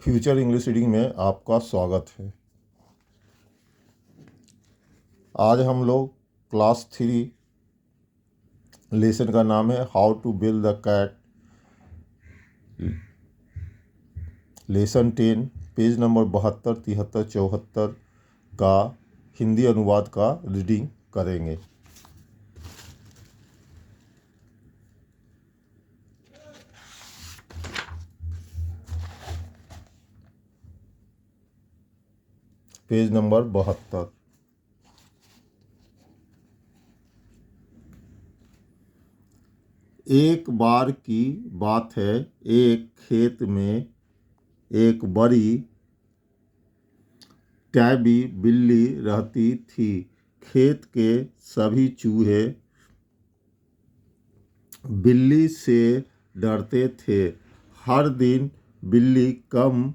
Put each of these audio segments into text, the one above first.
Future English reading में आपका स्वागत है। आज हम लोग क्लास 3 लेसन का नाम है how to build the cat, lesson 10 page number 72, 73, 74 का हिंदी अनुवाद का रीडिंग करेंगे। Page number 72। एक बार की बात है, एक खेत में एक बड़ी टैबी बिल्ली रहती थी। खेत के सभी चूहे बिल्ली से डरते थे। हर दिन बिल्ली कम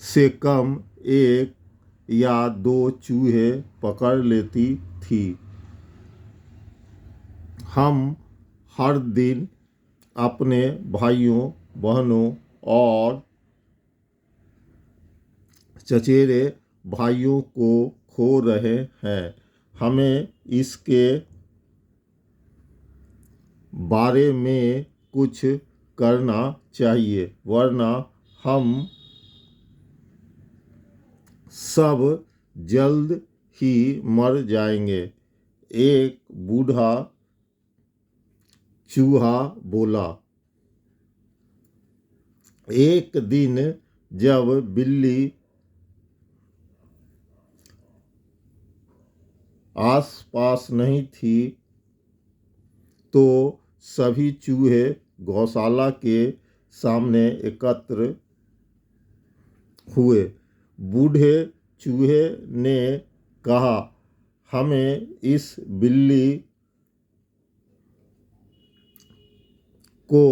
से कम एक या दो चूहे पकड़ लेती थी। हम हर दिन अपने भाइयों, बहनों और चचेरे भाइयों को खो रहे हैं। हमें इसके बारे में कुछ करना चाहिए, वरना हम सब जल्द ही मर जाएंगे। एक बूढ़ा चूहा बोला। एक दिन जब बिल्ली आसपास नहीं थी तो सभी चूहे गौशाला के सामने एकत्र हुए। बूढ़े चूहे ने कहा, हमें इस बिल्ली को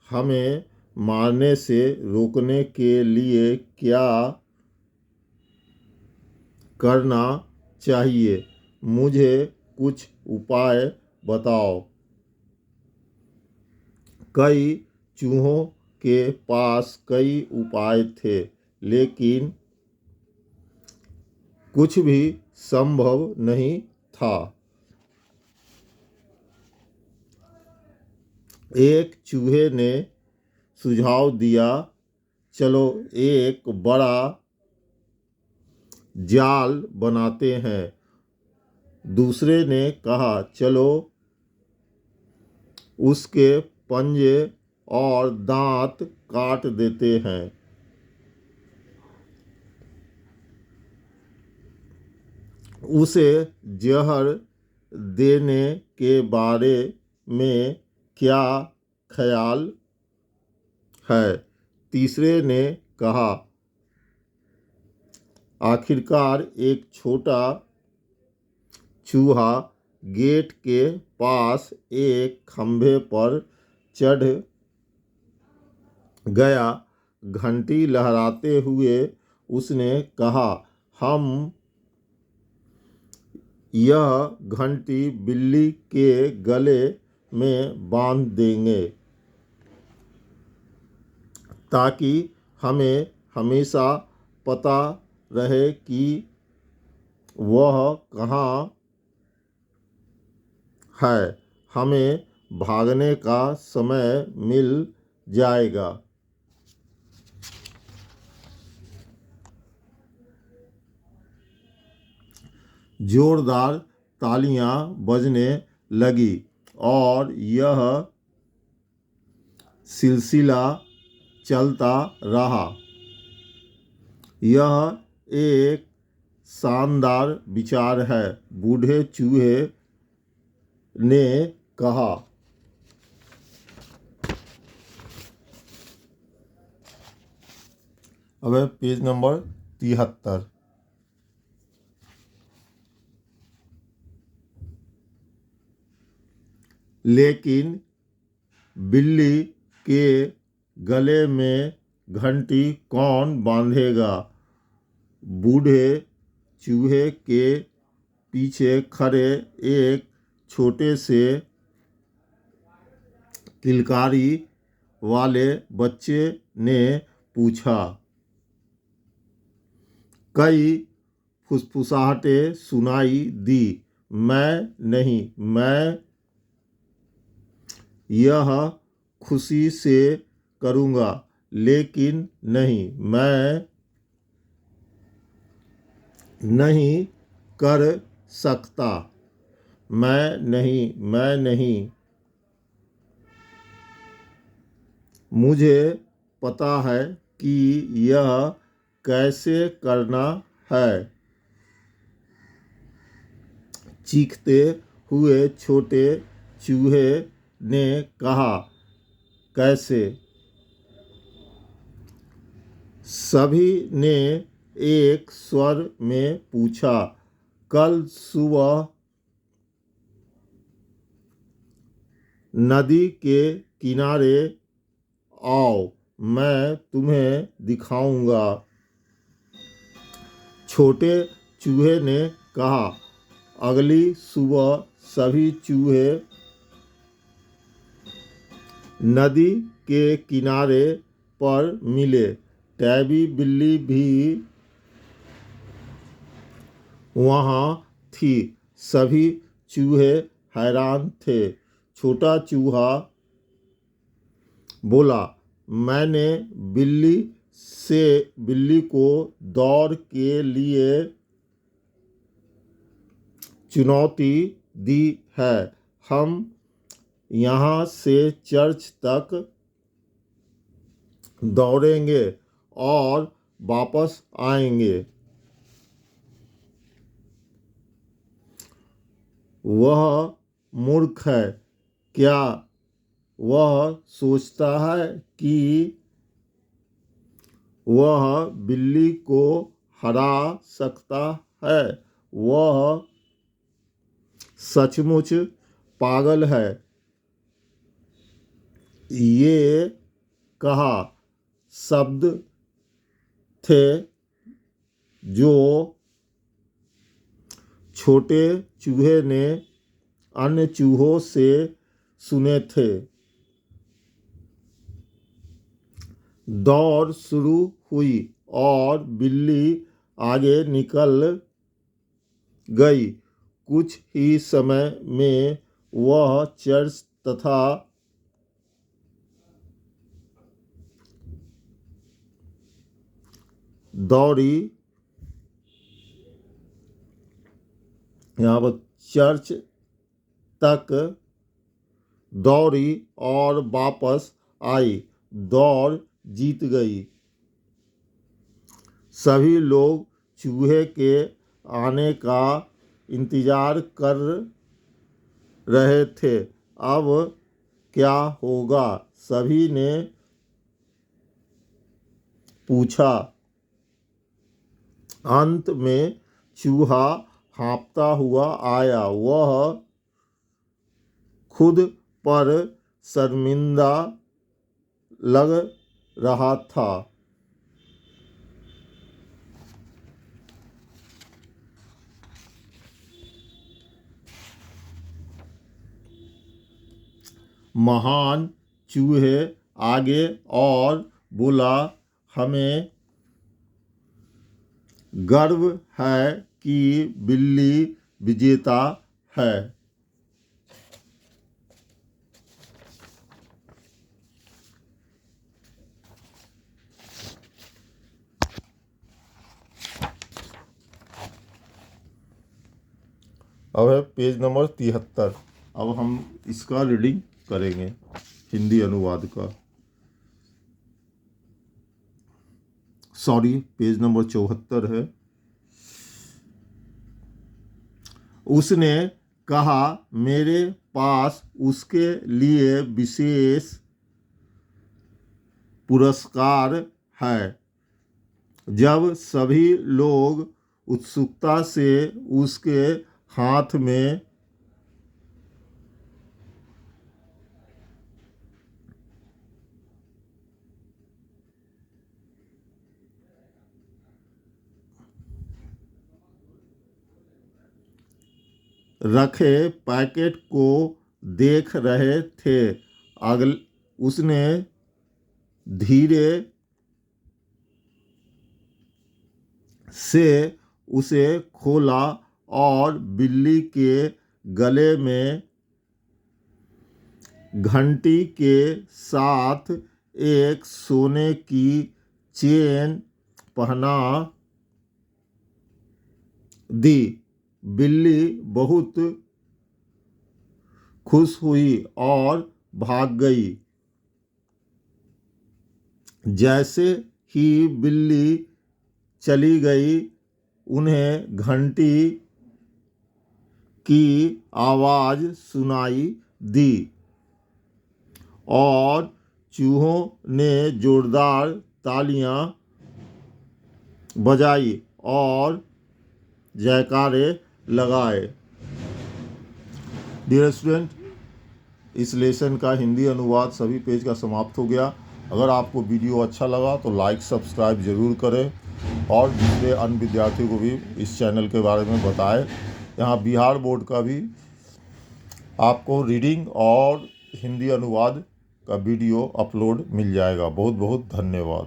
हमें मारने से रोकने के लिए क्या करना चाहिए? मुझे कुछ उपाय बताओ। कई चूहों के पास कई उपाय थे, लेकिन कुछ भी संभव नहीं था। एक चूहे ने सुझाव दिया, चलो एक बड़ा जाल बनाते हैं। दूसरे ने कहा, चलो उसके पंजे और दांत काट देते हैं। उसे जहर देने के बारे में क्या ख्याल है? तीसरे ने कहा। आखिरकार एक छोटा चूहा गेट के पास एक खंभे पर चढ़ गया। घंटी लहराते हुए उसने कहा, हम यह घंटी बिल्ली के गले में बांध देंगे ताकि हमें हमेशा पता रहे कि वह कहाँ है। हमें भागने का समय मिल जाएगा। जोरदार तालियां बजने लगी और यह सिलसिला चलता रहा। यह एक शानदार विचार है, बूढ़े चूहे ने कहा। अब पेज नंबर 73। लेकिन बिल्ली के गले में घंटी कौन बांधेगा? बूढ़े चूहे के पीछे खड़े एक छोटे से किलकारी वाले बच्चे ने पूछा। कई फुसफुसाहटें सुनाई दी। मैं नहीं, मैं यह खुशी से करूँगा, लेकिन नहीं, मैं नहीं कर सकता। मैं नहीं। मुझे पता है कि यह कैसे करना है। चीखते हुए छोटे चूहे ने कहा, कैसे? सभी ने एक स्वर में पूछा। कल सुबह नदी के किनारे आओ, मैं तुम्हें दिखाऊंगा। छोटे चूहे ने कहा। अगली सुबह सभी चूहे नदी के किनारे पर मिले। टैबी बिल्ली भी वहाँ थी। सभी चूहे हैरान थे। छोटा चूहा बोला, मैंने बिल्ली को दौड़ के लिए चुनौती दी है। हम यहाँ से चर्च तक दौड़ेंगे और वापस आएंगे। वह मूर्ख है। क्या वह सोचता है कि वह बिल्ली को हरा सकता है? वह सचमुच पागल है। ये कहा शब्द थे जो छोटे चूहे ने अन्य चूहों से सुने थे। दौड़ शुरू हुई और बिल्ली आगे निकल गई। कुछ ही समय में वह चर्च तथा दौड़ी यहाँ पर चर्च तक दौड़ी और वापस आई। दौड़ जीत गई। सभी लोग चूहे के आने का इंतजार कर रहे थे। अब क्या होगा? सभी ने पूछा। अंत में चूहा हाँफता हुआ आया। वह खुद पर शर्मिंदा लग रहा था। महान चूहे आगे और बोला, हमें गर्व है कि बिल्ली विजेता है। अब है पेज नंबर 73। अब हम इसका रीडिंग करेंगे, हिंदी अनुवाद का। सॉरी, पेज नंबर 74 है। उसने कहा, मेरे पास उसके लिए विशेष पुरस्कार है। जब सभी लोग उत्सुकता से उसके हाथ में रखे पैकेट को देख रहे थे, उसने धीरे से उसे खोला और बिल्ली के गले में घंटी के साथ एक सोने की चेन पहना दी। बिल्ली बहुत खुश हुई और भाग गई। जैसे ही बिल्ली चली गई, उन्हें घंटी की आवाज़ सुनाई दी और चूहों ने जोरदार तालियां बजाई और जयकारे लगाए। डियर स्टूडेंट, इस लेसन का हिंदी अनुवाद सभी पेज का समाप्त हो गया। अगर आपको वीडियो अच्छा लगा तो लाइक सब्सक्राइब ज़रूर करें और दूसरे अन्य विद्यार्थियों को भी इस चैनल के बारे में बताएं। यहाँ बिहार बोर्ड का भी आपको रीडिंग और हिंदी अनुवाद का वीडियो अपलोड मिल जाएगा। बहुत बहुत धन्यवाद।